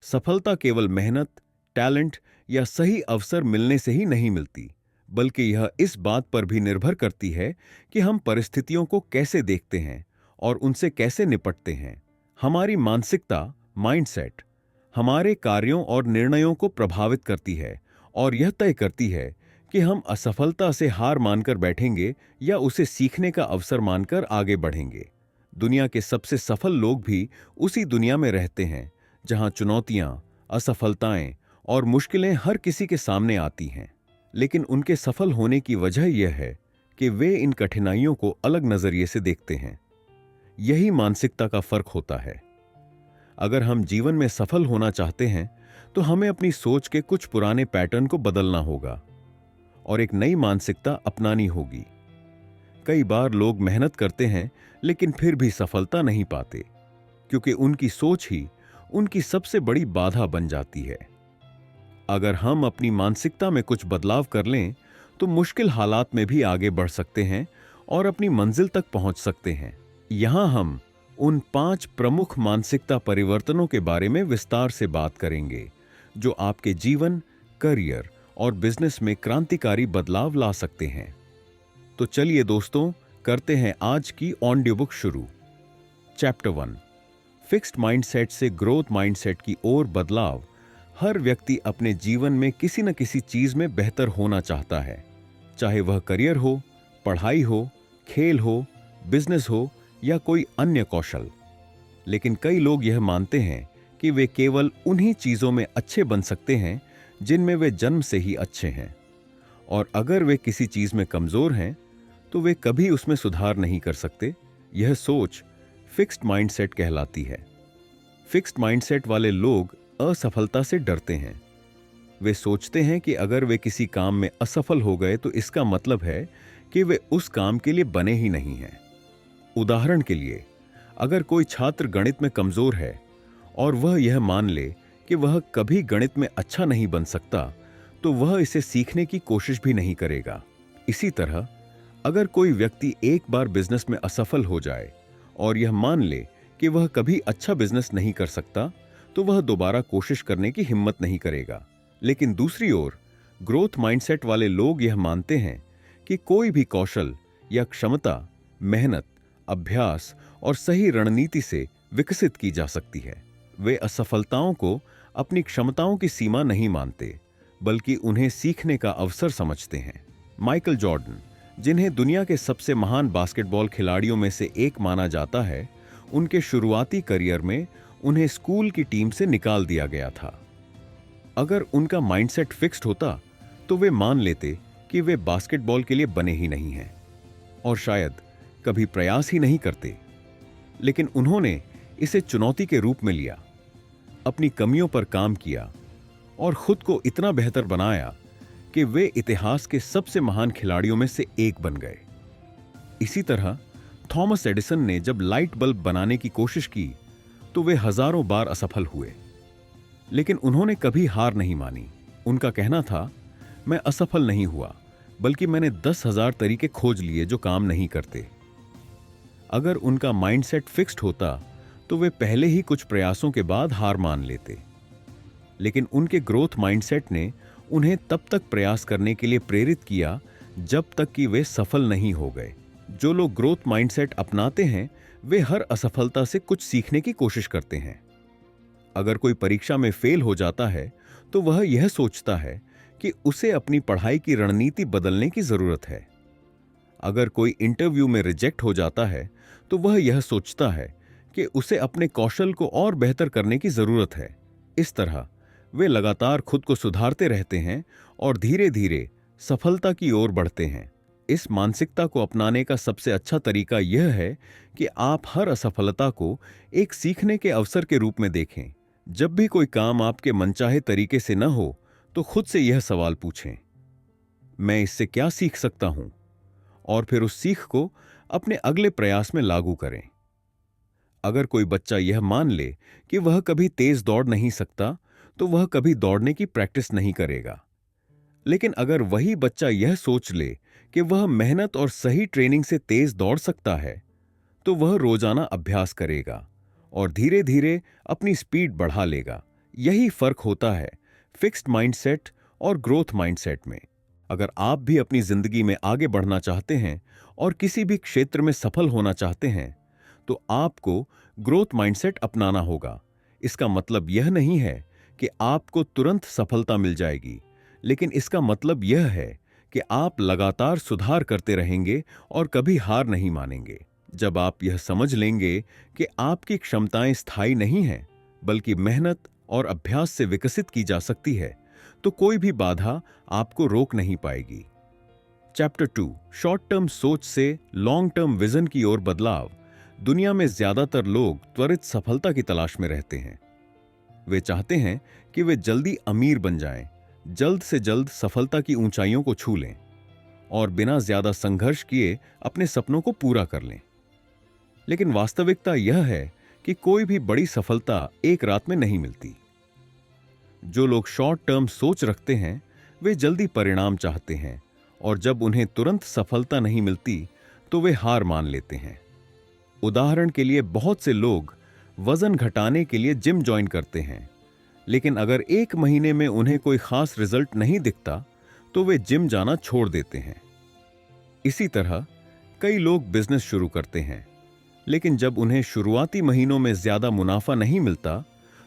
सफलता केवल मेहनत, टैलेंट या सही अवसर मिलने से ही नहीं मिलती, बल्कि यह इस बात पर भी निर्भर करती है कि हम परिस्थितियों को कैसे देखते हैं और उनसे कैसे निपटते हैं। हमारी मानसिकता, माइंडसेट, हमारे कार्यों और निर्णयों को प्रभावित करती है और यह तय करती है कि हम असफलता से हार मानकर बैठेंगे या उसे सीखने का अवसर मानकर आगे बढ़ेंगे। दुनिया के सबसे सफल लोग भी उसी दुनिया में रहते हैं जहां चुनौतियां, असफलताएं और मुश्किलें हर किसी के सामने आती हैं। लेकिन उनके सफल होने की वजह यह है कि वे इन कठिनाइयों को अलग नजरिए से देखते हैं। यही मानसिकता का फर्क होता है। अगर हम जीवन में सफल होना चाहते हैं तो हमें अपनी सोच के कुछ पुराने पैटर्न को बदलना होगा और एक नई मानसिकता अपनानी होगी। कई बार लोग मेहनत करते हैं लेकिन फिर भी सफलता नहीं पाते, क्योंकि उनकी सोच ही उनकी सबसे बड़ी बाधा बन जाती है। अगर हम अपनी मानसिकता में कुछ बदलाव कर लें तो मुश्किल हालात में भी आगे बढ़ सकते हैं और अपनी मंजिल तक पहुंच सकते हैं। यहां हम उन 5 प्रमुख मानसिकता परिवर्तनों के बारे में विस्तार से बात करेंगे जो आपके जीवन, करियर और बिजनेस में क्रांतिकारी बदलाव ला सकते हैं। तो चलिए दोस्तों, करते हैं आज की ऑडियो बुक शुरू। चैप्टर 1, फिक्स्ड माइंडसेट से ग्रोथ माइंडसेट की ओर बदलाव। हर व्यक्ति अपने जीवन में किसी न किसी चीज में बेहतर होना चाहता है, चाहे वह करियर हो, पढ़ाई हो, खेल हो, बिजनेस हो या कोई अन्य कौशल। लेकिन कई लोग यह मानते हैं कि वे केवल उन्हीं चीजों में अच्छे बन सकते हैं जिनमें वे जन्म से ही अच्छे हैं, और अगर वे किसी चीज में कमजोर हैं तो वे कभी उसमें सुधार नहीं कर सकते। यह सोच फिक्स्ड माइंडसेट कहलाती है। फिक्स्ड माइंडसेट वाले लोग असफलता से डरते हैं। वे सोचते हैं कि अगर वे किसी काम में असफल हो गए तो इसका मतलब है कि वे उस काम के लिए बने ही नहीं हैं। उदाहरण के लिए, अगर कोई छात्र गणित में कमजोर है और वह यह मान ले कि वह कभी गणित में अच्छा नहीं बन सकता, तो वह इसे सीखने की कोशिश भी नहीं करेगा। इसी तरह, अगर कोई व्यक्ति एक बार बिजनेस में असफल हो जाए और यह मान ले कि वह कभी अच्छा बिजनेस नहीं कर सकता, तो वह दोबारा कोशिश करने की हिम्मत नहीं करेगा। लेकिन दूसरी ओर, ग्रोथ माइंडसेट वाले लोग यह मानते हैं कि कोई भी कौशल या क्षमता मेहनत, अभ्यास और सही रणनीति से विकसित की जा सकती है। वे असफलताओं को अपनी क्षमताओं की सीमा नहीं मानते, बल्कि उन्हें सीखने का अवसर समझते हैं। माइकल जॉर्डन, जिन्हें दुनिया के सबसे महान बास्केटबॉल खिलाड़ियों में से एक माना जाता है, उनके शुरुआती करियर में उन्हें स्कूल की टीम से निकाल दिया गया था। अगर उनका माइंडसेट फिक्स्ड होता तो वे मान लेते कि वे बास्केटबॉल के लिए बने ही नहीं हैं और शायद कभी प्रयास ही नहीं करते। लेकिन उन्होंने इसे चुनौती के रूप में लिया, अपनी कमियों पर काम किया और खुद को इतना बेहतर बनाया कि वे इतिहास के सबसे महान खिलाड़ियों में से एक बन गए। इसी तरह थॉमस एडिसन ने जब लाइट बल्ब बनाने की कोशिश की तो वे हजारों बार असफल हुए, लेकिन उन्होंने कभी हार नहीं मानी। उनका कहना था, मैं असफल नहीं हुआ, बल्कि मैंने 10,000 तरीके खोज लिए जो काम नहीं करते। अगर उनका माइंडसेट फिक्स्ड होता तो वे पहले ही कुछ प्रयासों के बाद हार मान लेते। लेकिन उनके ग्रोथ माइंडसेट ने उन्हें तब तक प्रयास करने के लिए प्रेरित किया जब तक कि वे सफल नहीं हो गए। जो लोग ग्रोथ माइंडसेट अपनाते हैं वे हर असफलता से कुछ सीखने की कोशिश करते हैं। अगर कोई परीक्षा में फेल हो जाता है तो वह यह सोचता है कि उसे अपनी पढ़ाई की रणनीति बदलने की जरूरत है। अगर कोई इंटरव्यू में रिजेक्ट हो जाता है तो वह यह सोचता है कि उसे अपने कौशल को और बेहतर करने की जरूरत है। इस तरह वे लगातार खुद को सुधारते रहते हैं और धीरे धीरे सफलता की ओर बढ़ते हैं। इस मानसिकता को अपनाने का सबसे अच्छा तरीका यह है कि आप हर असफलता को एक सीखने के अवसर के रूप में देखें। जब भी कोई काम आपके मनचाहे तरीके से न हो तो खुद से यह सवाल पूछें, मैं इससे क्या सीख सकता हूं? और फिर उस सीख को अपने अगले प्रयास में लागू करें। अगर कोई बच्चा यह मान ले कि वह कभी तेज दौड़ नहीं सकता, तो वह कभी दौड़ने की प्रैक्टिस नहीं करेगा। लेकिन अगर वही बच्चा यह सोच ले कि वह मेहनत और सही ट्रेनिंग से तेज दौड़ सकता है, तो वह रोजाना अभ्यास करेगा और धीरे धीरे अपनी स्पीड बढ़ा लेगा। यही फर्क होता है फिक्स्ड माइंडसेट और ग्रोथ माइंडसेट में। अगर आप भी अपनी जिंदगी में आगे बढ़ना चाहते हैं और किसी भी क्षेत्र में सफल होना चाहते हैं, तो आपको ग्रोथ माइंडसेट अपनाना होगा। इसका मतलब यह नहीं है कि आपको तुरंत सफलता मिल जाएगी, लेकिन इसका मतलब यह है कि आप लगातार सुधार करते रहेंगे और कभी हार नहीं मानेंगे। जब आप यह समझ लेंगे कि आपकी क्षमताएं स्थायी नहीं हैं, बल्कि मेहनत और अभ्यास से विकसित की जा सकती है, तो कोई भी बाधा आपको रोक नहीं पाएगी। चैप्टर 2, शॉर्ट टर्म सोच से लॉन्ग टर्म विजन की ओर बदलाव। दुनिया में ज्यादातर लोग त्वरित सफलता की तलाश में रहते हैं। वे चाहते हैं कि वे जल्दी अमीर बन जाएं, जल्द से जल्द सफलता की ऊंचाइयों को छू लें और बिना ज्यादा संघर्ष किए अपने सपनों को पूरा कर लें। लेकिन वास्तविकता यह है कि कोई भी बड़ी सफलता एक रात में नहीं मिलती। जो लोग शॉर्ट टर्म सोच रखते हैं, वे जल्दी परिणाम चाहते हैं और जब उन्हें तुरंत सफलता नहीं मिलती तो वे हार मान लेते हैं। उदाहरण के लिए, बहुत से लोग वजन घटाने के लिए जिम ज्वाइन करते हैं, लेकिन अगर 1 महीने में उन्हें कोई खास रिजल्ट नहीं दिखता तो वे जिम जाना छोड़ देते हैं। इसी तरह कई लोग बिजनेस शुरू करते हैं, लेकिन जब उन्हें शुरुआती महीनों में ज्यादा मुनाफा नहीं मिलता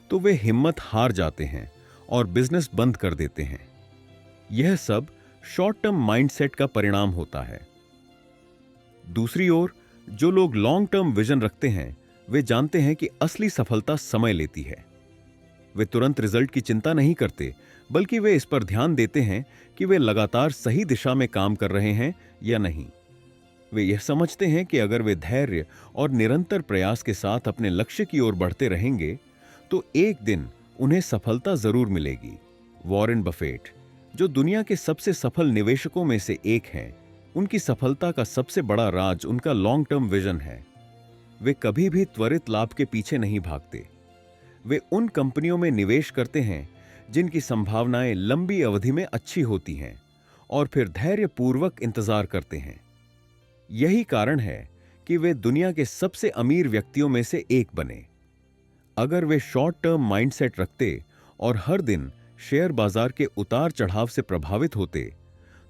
तो वे हिम्मत हार जाते हैं और बिजनेस बंद कर देते हैं। यह सब शॉर्ट टर्म माइंडसेट का परिणाम होता है। दूसरी ओर, जो लोग लॉन्ग टर्म विजन रखते हैं, वे जानते हैं कि असली सफलता समय लेती है। वे तुरंत रिजल्ट की चिंता नहीं करते, बल्कि वे इस पर ध्यान देते हैं कि वे लगातार सही दिशा में काम कर रहे हैं या नहीं। वे यह समझते हैं कि अगर वे धैर्य और निरंतर प्रयास के साथ अपने लक्ष्य की ओर बढ़ते रहेंगे, तो एक दिन उन्हें सफलता जरूर मिलेगी। वॉरेन बफेट, जो दुनिया के सबसे सफल निवेशकों में से एक हैं, उनकी सफलता का सबसे बड़ा राज उनका लॉन्ग टर्म विजन है। वे कभी भी त्वरित लाभ के पीछे नहीं भागते। वे उन कंपनियों में निवेश करते हैं जिनकी संभावनाएं लंबी अवधि में अच्छी होती हैं और फिर धैर्यपूर्वक इंतजार करते हैं। यही कारण है कि वे दुनिया के सबसे अमीर व्यक्तियों में से एक बने। अगर वे शॉर्ट टर्म माइंडसेट रखते और हर दिन शेयर बाजार के उतार चढ़ाव से प्रभावित होते,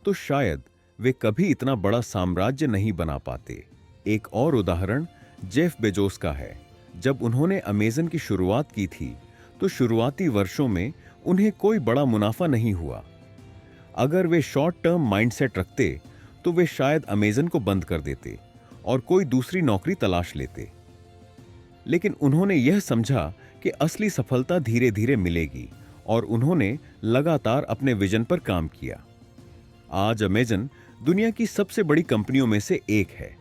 तो शायद वे कभी इतना बड़ा साम्राज्य नहीं बना पाते। एक और उदाहरण जेफ बेजोस का है। जब उन्होंने अमेज़न की शुरुआत की थी, तो शुरुआती वर्षों में उन्हें कोई बड़ा मुनाफा नहीं हुआ। अगर वे शॉर्ट टर्म माइंडसेट रखते, तो वे शायद अमेज़न को बंद कर देते और कोई दूसरी नौकरी तलाश लेते। लेकिन उन्होंने यह समझा कि असली सफलता धीरे धीरे मिलेगी और उन्होंने लगातार अपने विजन पर काम किया। आज अमेज़न दुनिया की सबसे बड़ी कंपनियों में से एक है।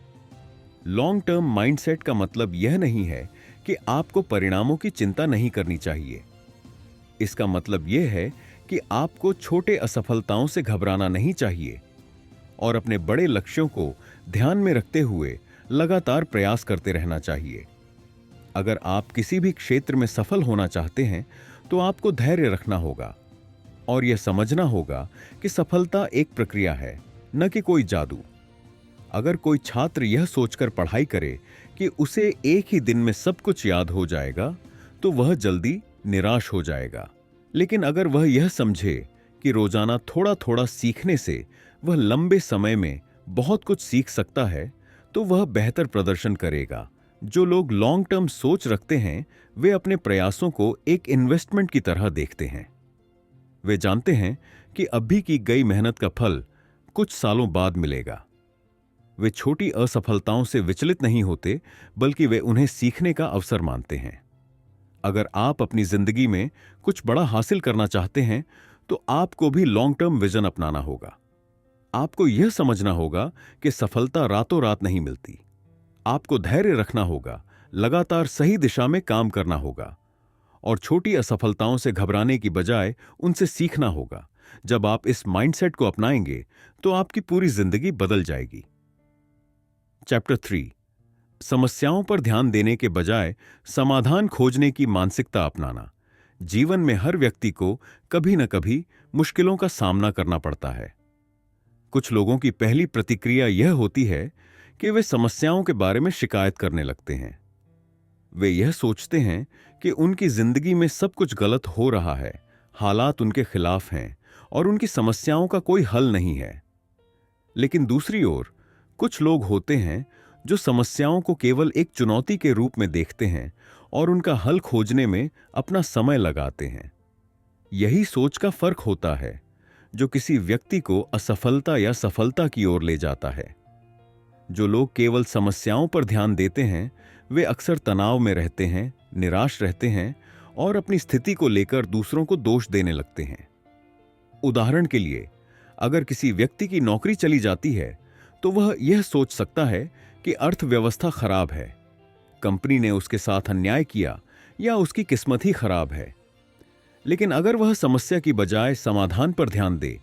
लॉन्ग टर्म माइंडसेट का मतलब यह नहीं है कि आपको परिणामों की चिंता नहीं करनी चाहिए। इसका मतलब यह है कि आपको छोटे असफलताओं से घबराना नहीं चाहिए और अपने बड़े लक्ष्यों को ध्यान में रखते हुए लगातार प्रयास करते रहना चाहिए। अगर आप किसी भी क्षेत्र में सफल होना चाहते हैं, तो आपको धैर्य रखना होगा और यह समझना होगा कि सफलता एक प्रक्रिया है, न कि कोई जादू। अगर कोई छात्र यह सोचकर पढ़ाई करे कि उसे एक ही दिन में सब कुछ याद हो जाएगा, तो वह जल्दी निराश हो जाएगा। लेकिन अगर वह यह समझे कि रोजाना थोड़ा थोड़ा सीखने से वह लंबे समय में बहुत कुछ सीख सकता है, तो वह बेहतर प्रदर्शन करेगा। जो लोग लॉन्ग टर्म सोच रखते हैं, वे अपने प्रयासों को एक इन्वेस्टमेंट की तरह देखते हैं। वे जानते हैं कि अभी की गई मेहनत का फल कुछ सालों बाद मिलेगा। वे छोटी असफलताओं से विचलित नहीं होते, बल्कि वे उन्हें सीखने का अवसर मानते हैं। अगर आप अपनी जिंदगी में कुछ बड़ा हासिल करना चाहते हैं, तो आपको भी लॉन्ग टर्म विजन अपनाना होगा। आपको यह समझना होगा कि सफलता रातों रात नहीं मिलती। आपको धैर्य रखना होगा, लगातार सही दिशा में काम करना होगा और छोटी असफलताओं से घबराने की बजाय उनसे सीखना होगा। जब आप इस माइंडसेट को अपनाएंगे, तो आपकी पूरी जिंदगी बदल जाएगी। चैप्टर 3, समस्याओं पर ध्यान देने के बजाय समाधान खोजने की मानसिकता अपनाना। जीवन में हर व्यक्ति को कभी न कभी मुश्किलों का सामना करना पड़ता है। कुछ लोगों की पहली प्रतिक्रिया यह होती है कि वे समस्याओं के बारे में शिकायत करने लगते हैं। वे यह सोचते हैं कि उनकी जिंदगी में सब कुछ गलत हो रहा है, हालात उनके खिलाफ हैं और उनकी समस्याओं का कोई हल नहीं है। लेकिन दूसरी ओर कुछ लोग होते हैं जो समस्याओं को केवल एक चुनौती के रूप में देखते हैं और उनका हल खोजने में अपना समय लगाते हैं। यही सोच का फर्क होता है जो किसी व्यक्ति को असफलता या सफलता की ओर ले जाता है। जो लोग केवल समस्याओं पर ध्यान देते हैं वे अक्सर तनाव में रहते हैं, निराश रहते हैं और अपनी स्थिति को लेकर दूसरों को दोष देने लगते हैं। उदाहरण के लिए, अगर किसी व्यक्ति की नौकरी चली जाती है तो वह यह सोच सकता है कि अर्थव्यवस्था खराब है, कंपनी ने उसके साथ अन्याय किया या उसकी किस्मत ही खराब है। लेकिन अगर वह समस्या की बजाय समाधान पर ध्यान दे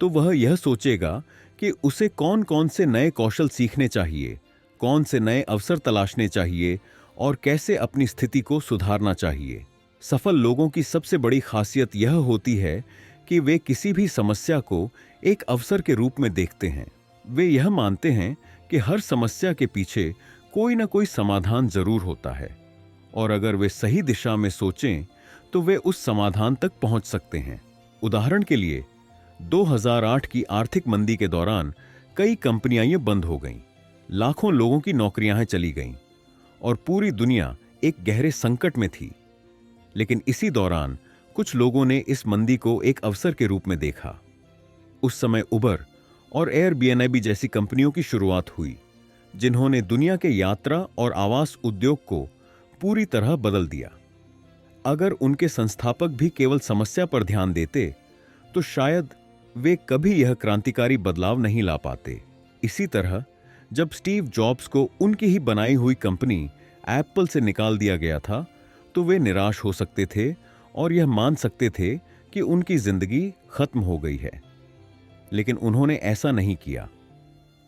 तो वह यह सोचेगा कि उसे कौन कौन से नए कौशल सीखने चाहिए, कौन से नए अवसर तलाशने चाहिए और कैसे अपनी स्थिति को सुधारना चाहिए। सफल लोगों की सबसे बड़ी खासियत यह होती है कि वे किसी भी समस्या को एक अवसर के रूप में देखते हैं। वे यह मानते हैं कि हर समस्या के पीछे कोई ना कोई समाधान जरूर होता है और अगर वे सही दिशा में सोचें तो वे उस समाधान तक पहुंच सकते हैं। उदाहरण के लिए 2008 की आर्थिक मंदी के दौरान कई कंपनियां बंद हो गईं, लाखों लोगों की नौकरियां चली गईं और पूरी दुनिया एक गहरे संकट में थी। लेकिन इसी दौरान कुछ लोगों ने इस मंदी को एक अवसर के रूप में देखा। उस समय उबर और एयरबीएनबी जैसी कंपनियों की शुरुआत हुई, जिन्होंने दुनिया के यात्रा और आवास उद्योग को पूरी तरह बदल दिया। अगर उनके संस्थापक भी केवल समस्या पर ध्यान देते तो शायद वे कभी यह क्रांतिकारी बदलाव नहीं ला पाते। इसी तरह जब स्टीव जॉब्स को उनकी ही बनाई हुई कंपनी एप्पल से निकाल दिया गया था तो वे निराश हो सकते थे और यह मान सकते थे कि उनकी जिंदगी खत्म हो गई है। लेकिन उन्होंने ऐसा नहीं किया।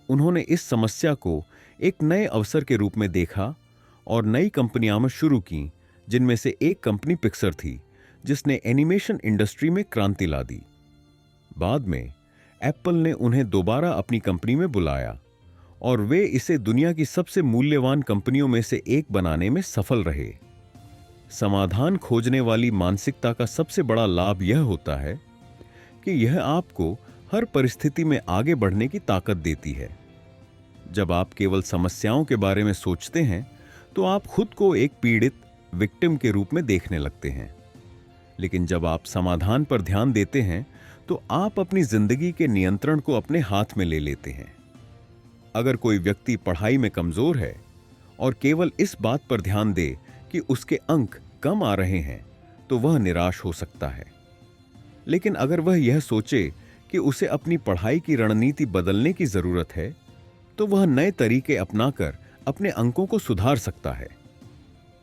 उन्होंने इस समस्या को एक नए अवसर के रूप में देखा और नई कंपनियां शुरू की, जिनमें से एक कंपनी पिक्सर थी जिसने एनिमेशन इंडस्ट्री में क्रांति ला दी। बाद में एप्पल ने उन्हें दोबारा अपनी कंपनी में बुलाया और वे इसे दुनिया की सबसे मूल्यवान कंपनियों में से एक बनाने में सफल रहे। समाधान खोजने वाली मानसिकता का सबसे बड़ा लाभ यह होता है कि यह आपको हर परिस्थिति में आगे बढ़ने की ताकत देती है। जब आप केवल समस्याओं के बारे में सोचते हैं तो आप खुद को एक पीड़ित विक्टिम के रूप में देखने लगते हैं। लेकिन जब आप समाधान पर ध्यान देते हैं तो आप अपनी जिंदगी के नियंत्रण को अपने हाथ में ले लेते हैं। अगर कोई व्यक्ति पढ़ाई में कमजोर है और केवल इस बात पर ध्यान दे कि उसके अंक कम आ रहे हैं तो वह निराश हो सकता है। लेकिन अगर वह यह सोचे कि उसे अपनी पढ़ाई की रणनीति बदलने की जरूरत है तो वह नए तरीके अपनाकर अपने अंकों को सुधार सकता है।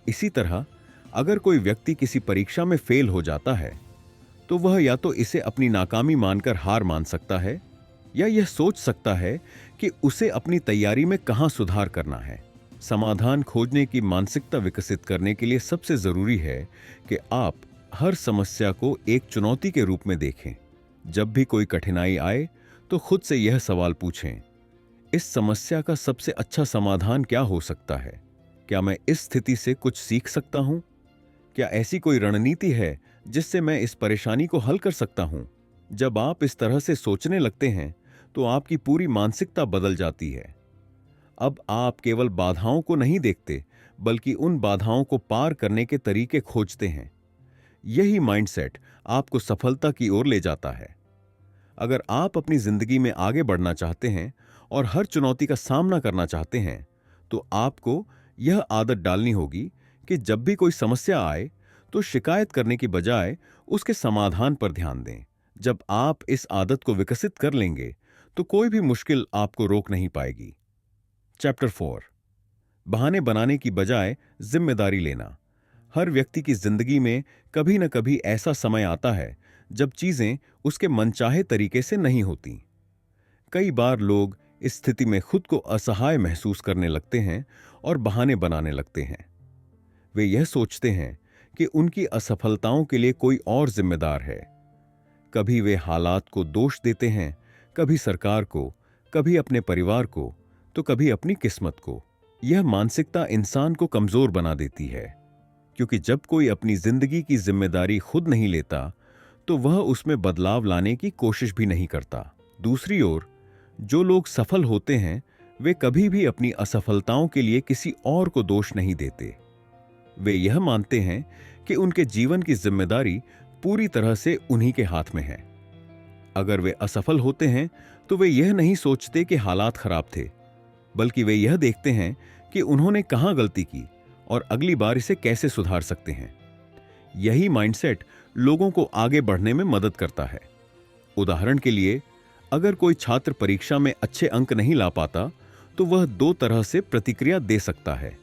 इसी तरह अगर कोई व्यक्ति किसी परीक्षा में फेल हो जाता है तो वह या तो इसे अपनी नाकामी मानकर हार मान सकता है या यह सोच सकता है कि उसे अपनी तैयारी में कहां सुधार करना है। समाधान खोजने की मानसिकता विकसित करने के लिए सबसे जरूरी है कि आप हर समस्या को एक चुनौती के रूप में देखें। जब भी कोई कठिनाई आए तो खुद से यह सवाल पूछें, इस समस्या का सबसे अच्छा समाधान क्या हो सकता है? क्या मैं इस स्थिति से कुछ सीख सकता हूं? क्या ऐसी कोई रणनीति है जिससे मैं इस परेशानी को हल कर सकता हूं? जब आप इस तरह से सोचने लगते हैं तो आपकी पूरी मानसिकता बदल जाती है। अब आप केवल बाधाओं को नहीं देखते बल्कि उन बाधाओं को पार करने के तरीके खोजते हैं। यही माइंडसेट आपको सफलता की ओर ले जाता है। अगर आप अपनी जिंदगी में आगे बढ़ना चाहते हैं और हर चुनौती का सामना करना चाहते हैं तो आपको यह आदत डालनी होगी कि जब भी कोई समस्या आए तो शिकायत करने की बजाय उसके समाधान पर ध्यान दें। जब आप इस आदत को विकसित कर लेंगे तो कोई भी मुश्किल आपको रोक नहीं पाएगी। चैप्टर 4, बहाने बनाने की बजाय जिम्मेदारी लेना। हर व्यक्ति की जिंदगी में कभी न कभी ऐसा समय आता है जब चीजें उसके मनचाहे तरीके से नहीं होती। कई बार लोग इस स्थिति में खुद को असहाय महसूस करने लगते हैं और बहाने बनाने लगते हैं। वे यह सोचते हैं कि उनकी असफलताओं के लिए कोई और जिम्मेदार है। कभी वे हालात को दोष देते हैं, कभी सरकार को, कभी अपने परिवार को, तो कभी अपनी किस्मत को। यह मानसिकता इंसान को कमजोर बना देती है, क्योंकि जब कोई अपनी जिंदगी की जिम्मेदारी खुद नहीं लेता तो वह उसमें बदलाव लाने की कोशिश भी नहीं करता। दूसरी ओर, जो लोग सफल होते हैं वे कभी भी अपनी असफलताओं के लिए किसी और को दोष नहीं देते। वे यह मानते हैं कि उनके जीवन की जिम्मेदारी पूरी तरह से उन्हीं के हाथ में है। अगर वे असफल होते हैं तो वे यह नहीं सोचते कि हालात खराब थे, बल्कि वे यह देखते हैं कि उन्होंने कहां गलती की और अगली बार इसे कैसे सुधार सकते हैं। यही माइंडसेट लोगों को आगे बढ़ने में मदद करता है। उदाहरण के लिए, अगर कोई छात्र परीक्षा में अच्छे अंक नहीं ला पाता तो वह दो तरह से प्रतिक्रिया दे सकता है।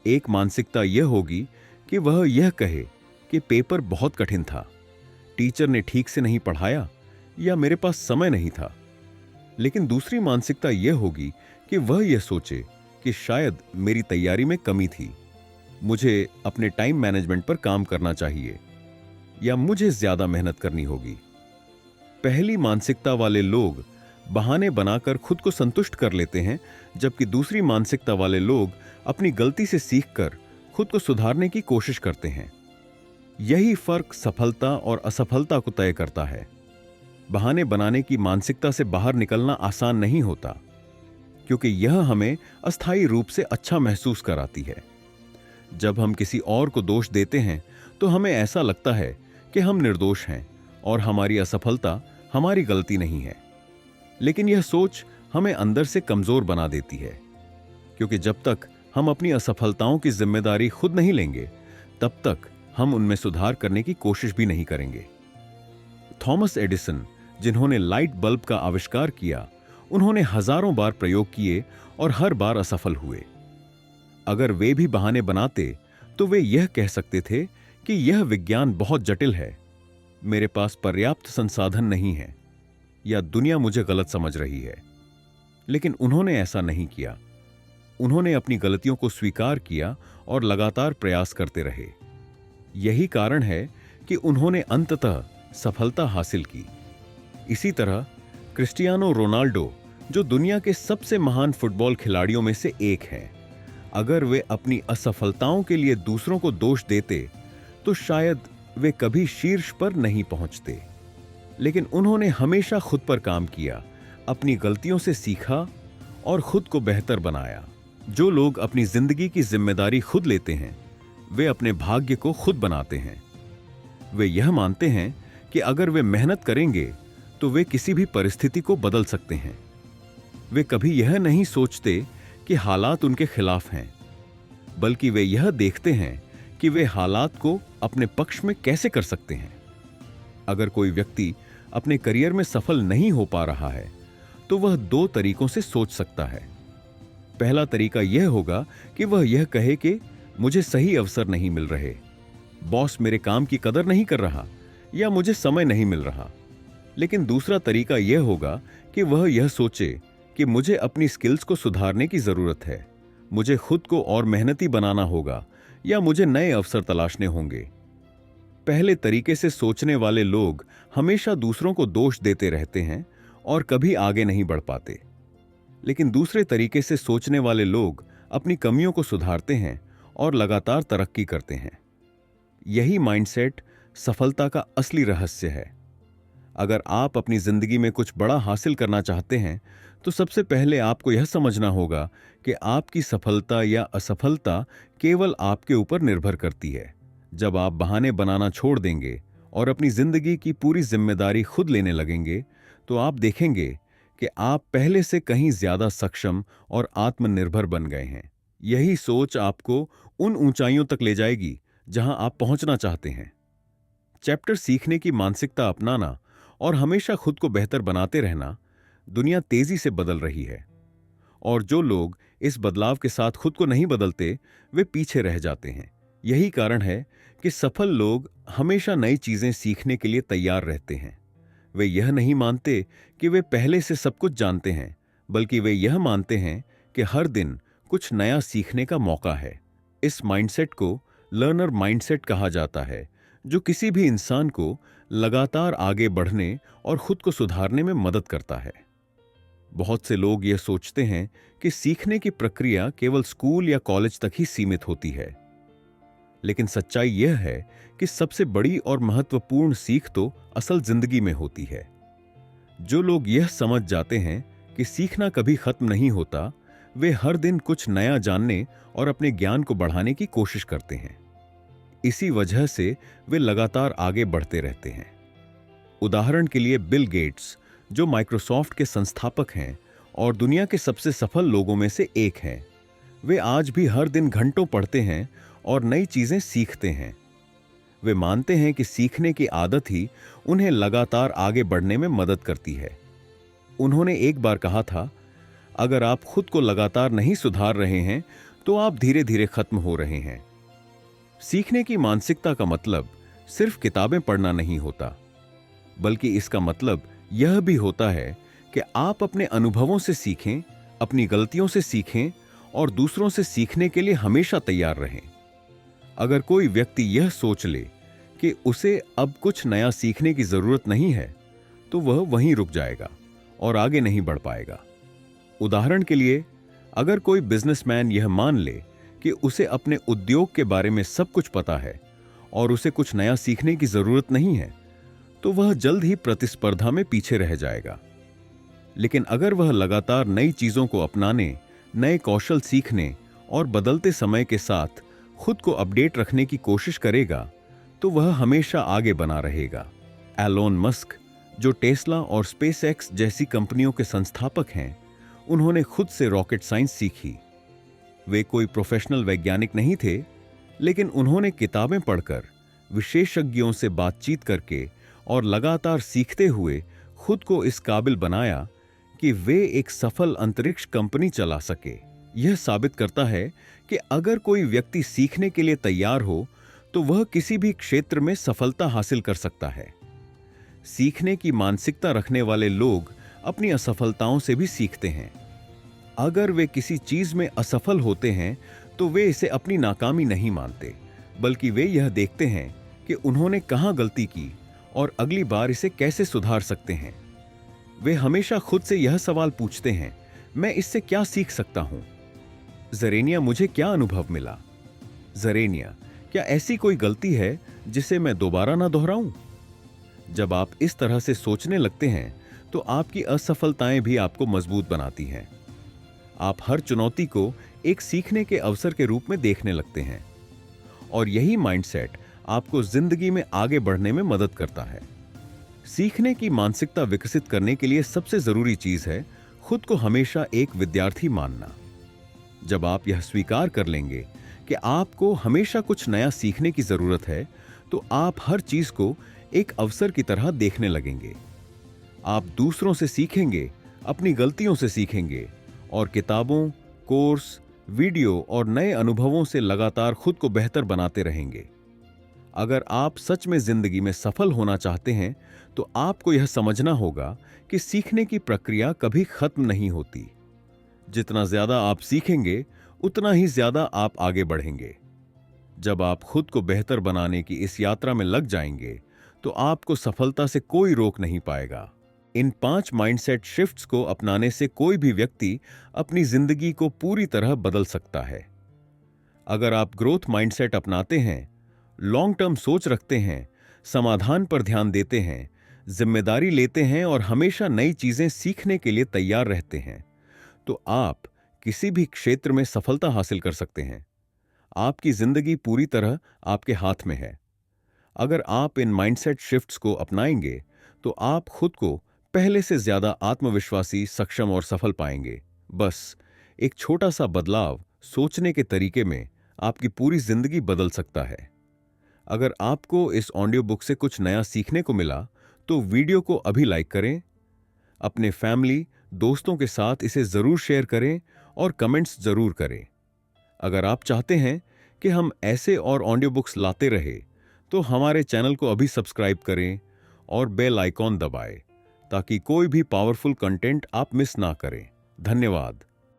एक मानसिकता यह होगी कि वह यह कहे कि पेपर बहुत कठिन था, टीचर ने ठीक से नहीं पढ़ाया या मेरे पास समय नहीं था। लेकिन दूसरी मानसिकता यह होगी कि वह यह सोचे कि शायद मेरी तैयारी में कमी थी, मुझे अपने टाइम मैनेजमेंट पर काम करना चाहिए या मुझे ज्यादा मेहनत करनी होगी। पहली मानसिकता वाले लोग बहाने बनाकर खुद को संतुष्ट कर लेते हैं, जबकि दूसरी मानसिकता वाले लोग अपनी गलती से सीखकर खुद को सुधारने की कोशिश करते हैं। यही फर्क सफलता और असफलता को तय करता है। बहाने बनाने की मानसिकता से बाहर निकलना आसान नहीं होता, क्योंकि यह हमें अस्थायी रूप से अच्छा महसूस कराती है। जब हम किसी और को दोष देते हैं तो हमें ऐसा लगता है कि हम निर्दोष हैं और हमारी असफलता हमारी गलती नहीं है। लेकिन यह सोच हमें अंदर से कमजोर बना देती है, क्योंकि जब तक हम अपनी असफलताओं की जिम्मेदारी खुद नहीं लेंगे तब तक हम उनमें सुधार करने की कोशिश भी नहीं करेंगे। थॉमस एडिसन, जिन्होंने लाइट बल्ब का आविष्कार किया, उन्होंने हजारों बार प्रयोग किए और हर बार असफल हुए। अगर वे भी बहाने बनाते तो वे यह कह सकते थे कि यह विज्ञान बहुत जटिल है, मेरे पास पर्याप्त संसाधन नहीं है, या दुनिया मुझे गलत समझ रही है। लेकिन उन्होंने ऐसा नहीं किया। उन्होंने अपनी गलतियों को स्वीकार किया और लगातार प्रयास करते रहे। यही कारण है कि उन्होंने अंततः सफलता हासिल की। इसी तरह क्रिस्टियानो रोनाल्डो, जो दुनिया के सबसे महान फुटबॉल खिलाड़ियों में से एक हैं, अगर वे अपनी असफलताओं के लिए दूसरों को दोष देते तो शायद वे कभी शीर्ष पर नहीं पहुंचते। लेकिन उन्होंने हमेशा खुद पर काम किया, अपनी गलतियों से सीखा और खुद को बेहतर बनाया। जो लोग अपनी जिंदगी की जिम्मेदारी खुद लेते हैं वे अपने भाग्य को खुद बनाते हैं। वे यह मानते हैं कि अगर वे मेहनत करेंगे तो वे किसी भी परिस्थिति को बदल सकते हैं। वे कभी यह नहीं सोचते कि हालात उनके खिलाफ हैं, बल्कि वे यह देखते हैं कि वे हालात को अपने पक्ष में कैसे कर सकते हैं। अगर कोई व्यक्ति अपने करियर में सफल नहीं हो पा रहा है तो वह दो तरीकों से सोच सकता है। पहला तरीका यह होगा कि वह यह कहे कि मुझे सही अवसर नहीं मिल रहे, बॉस मेरे काम की कदर नहीं कर रहा या मुझे समय नहीं मिल रहा। लेकिन दूसरा तरीका यह होगा कि वह यह सोचे कि मुझे अपनी स्किल्स को सुधारने की जरूरत है, मुझे खुद को और मेहनती बनाना होगा या मुझे नए अवसर तलाशने होंगे। पहले तरीके से सोचने वाले लोग हमेशा दूसरों को दोष देते रहते हैं और कभी आगे नहीं बढ़ पाते। लेकिन दूसरे तरीके से सोचने वाले लोग अपनी कमियों को सुधारते हैं और लगातार तरक्की करते हैं। यही माइंडसेट सफलता का असली रहस्य है। अगर आप अपनी जिंदगी में कुछ बड़ा हासिल करना चाहते हैं तो सबसे पहले आपको यह समझना होगा कि आपकी सफलता या असफलता केवल आपके ऊपर निर्भर करती है। जब आप बहाने बनाना छोड़ देंगे और अपनी जिंदगी की पूरी जिम्मेदारी खुद लेने लगेंगे तो आप देखेंगे कि आप पहले से कहीं ज्यादा सक्षम और आत्मनिर्भर बन गए हैं। यही सोच आपको उन ऊंचाइयों तक ले जाएगी जहां आप पहुंचना चाहते हैं। चैप्टर सीखने की मानसिकता अपनाना और हमेशा खुद को बेहतर बनाते रहना। दुनिया तेजी से बदल रही है और जो लोग इस बदलाव के साथ खुद को नहीं बदलते वे पीछे रह जाते हैं। यही कारण है कि सफल लोग हमेशा नई चीजें सीखने के लिए तैयार रहते हैं। वे यह नहीं मानते कि वे पहले से सब कुछ जानते हैं, बल्कि वे यह मानते हैं कि हर दिन कुछ नया सीखने का मौका है। इस माइंडसेट को लर्नर माइंडसेट कहा जाता है, जो किसी भी इंसान को लगातार आगे बढ़ने और खुद को सुधारने में मदद करता है। बहुत से लोग यह सोचते हैं कि सीखने की प्रक्रिया केवल स्कूल या कॉलेज तक ही सीमित होती है, लेकिन सच्चाई यह है कि सबसे बड़ी और महत्वपूर्ण सीख तो असल जिंदगी में होती है। जो लोग यह समझ जाते हैं कि सीखना कभी खत्म नहीं होता, वे हर दिन कुछ नया जानने और अपने ज्ञान को बढ़ाने की कोशिश करते हैं। इसी वजह से वे लगातार आगे बढ़ते रहते हैं। उदाहरण के लिए बिल गेट्स, जो माइक्रोसॉफ्ट के संस्थापक हैं और दुनिया के सबसे सफल लोगों में से एक हैं, वे आज भी हर दिन घंटों पढ़ते हैं और नई चीजें सीखते हैं। वे मानते हैं कि सीखने की आदत ही उन्हें लगातार आगे बढ़ने में मदद करती है। उन्होंने एक बार कहा था, अगर आप खुद को लगातार नहीं सुधार रहे हैं तो आप धीरे धीरे खत्म हो रहे हैं। सीखने की मानसिकता का मतलब सिर्फ किताबें पढ़ना नहीं होता, बल्कि इसका मतलब यह भी होता है कि आप अपने अनुभवों से सीखें, अपनी गलतियों से सीखें और दूसरों से सीखने के लिए हमेशा तैयार रहें। अगर कोई व्यक्ति यह सोच ले कि उसे अब कुछ नया सीखने की जरूरत नहीं है, तो वह वहीं रुक जाएगा और आगे नहीं बढ़ पाएगा। उदाहरण के लिए, अगर कोई बिजनेसमैन यह मान ले कि उसे अपने उद्योग के बारे में सब कुछ पता है और उसे कुछ नया सीखने की जरूरत नहीं है, तो वह जल्द ही प्रतिस्पर्धा में पीछे रह जाएगा। लेकिन अगर वह लगातार नई चीजों को अपनाने, नए कौशल सीखने और बदलते समय के साथ खुद को अपडेट रखने की कोशिश करेगा, तो वह हमेशा आगे बना रहेगा। एलोन मस्क, जो टेस्ला और स्पेसएक्स जैसी कंपनियों के संस्थापक हैं, उन्होंने खुद से रॉकेट साइंस सीखी। वे कोई प्रोफेशनल वैज्ञानिक नहीं थे, लेकिन उन्होंने किताबें पढ़कर, विशेषज्ञों से बातचीत करके और लगातार सीखते हुए खुद को इस काबिल बनाया कि वे एक सफल अंतरिक्ष कंपनी चला सके। यह साबित करता है कि अगर कोई व्यक्ति सीखने के लिए तैयार हो, तो वह किसी भी क्षेत्र में सफलता हासिल कर सकता है। सीखने की मानसिकता रखने वाले लोग अपनी असफलताओं से भी सीखते हैं। अगर वे किसी चीज में असफल होते हैं, तो वे इसे अपनी नाकामी नहीं मानते, बल्कि वे यह देखते हैं कि उन्होंने कहां गलती की और अगली बार इसे कैसे सुधार सकते हैं। वे हमेशा खुद से यह सवाल पूछते हैं, मैं इससे क्या सीख सकता हूं? ज़रेनिया, मुझे क्या अनुभव मिला? ज़रेनिया, क्या ऐसी कोई गलती है जिसे मैं दोबारा ना दोहराऊं? जब आप इस तरह से सोचने लगते हैं, तो आपकी असफलताएं भी आपको मजबूत बनाती हैं। आप हर चुनौती को एक सीखने के अवसर के रूप में देखने लगते हैं, और यही माइंडसेट आपको जिंदगी में आगे बढ़ने में मदद करता है। सीखने की मानसिकता विकसित करने के लिए सबसे जरूरी चीज है खुद को हमेशा एक विद्यार्थी मानना। जब आप यह स्वीकार कर लेंगे कि आपको हमेशा कुछ नया सीखने की जरूरत है, तो आप हर चीज को एक अवसर की तरह देखने लगेंगे। आप दूसरों से सीखेंगे, अपनी गलतियों से सीखेंगे और किताबों, कोर्स, वीडियो और नए अनुभवों से लगातार खुद को बेहतर बनाते रहेंगे। अगर आप सच में जिंदगी में सफल होना चाहते हैं, तो आपको यह समझना होगा कि सीखने की प्रक्रिया कभी खत्म नहीं होती। जितना ज्यादा आप सीखेंगे, उतना ही ज्यादा आप आगे बढ़ेंगे। जब आप खुद को बेहतर बनाने की इस यात्रा में लग जाएंगे, तो आपको सफलता से कोई रोक नहीं पाएगा। इन 5 माइंडसेट शिफ्ट्स को अपनाने से कोई भी व्यक्ति अपनी जिंदगी को पूरी तरह बदल सकता है। अगर आप ग्रोथ माइंडसेट अपनाते हैं, लॉन्ग टर्म सोच रखते हैं, समाधान पर ध्यान देते हैं, जिम्मेदारी लेते हैं और हमेशा नई चीजें सीखने के लिए तैयार रहते हैं, तो आप किसी भी क्षेत्र में सफलता हासिल कर सकते हैं। आपकी जिंदगी पूरी तरह आपके हाथ में है। अगर आप इन माइंडसेट शिफ्ट्स को अपनाएंगे, तो आप खुद को पहले से ज्यादा आत्मविश्वासी, सक्षम और सफल पाएंगे। बस एक छोटा सा बदलाव सोचने के तरीके में आपकी पूरी जिंदगी बदल सकता है। अगर आपको इस ऑडियो बुक से कुछ नया सीखने को मिला, तो वीडियो को अभी लाइक करें, अपने फैमिली, दोस्तों के साथ इसे जरूर शेयर करें और कमेंट्स जरूर करें। अगर आप चाहते हैं कि हम ऐसे और ऑडियो बुक्स लाते रहे, तो हमारे चैनल को अभी सब्सक्राइब करें और बेल आइकॉन दबाएं, ताकि कोई भी पावरफुल कंटेंट आप मिस ना करें। धन्यवाद।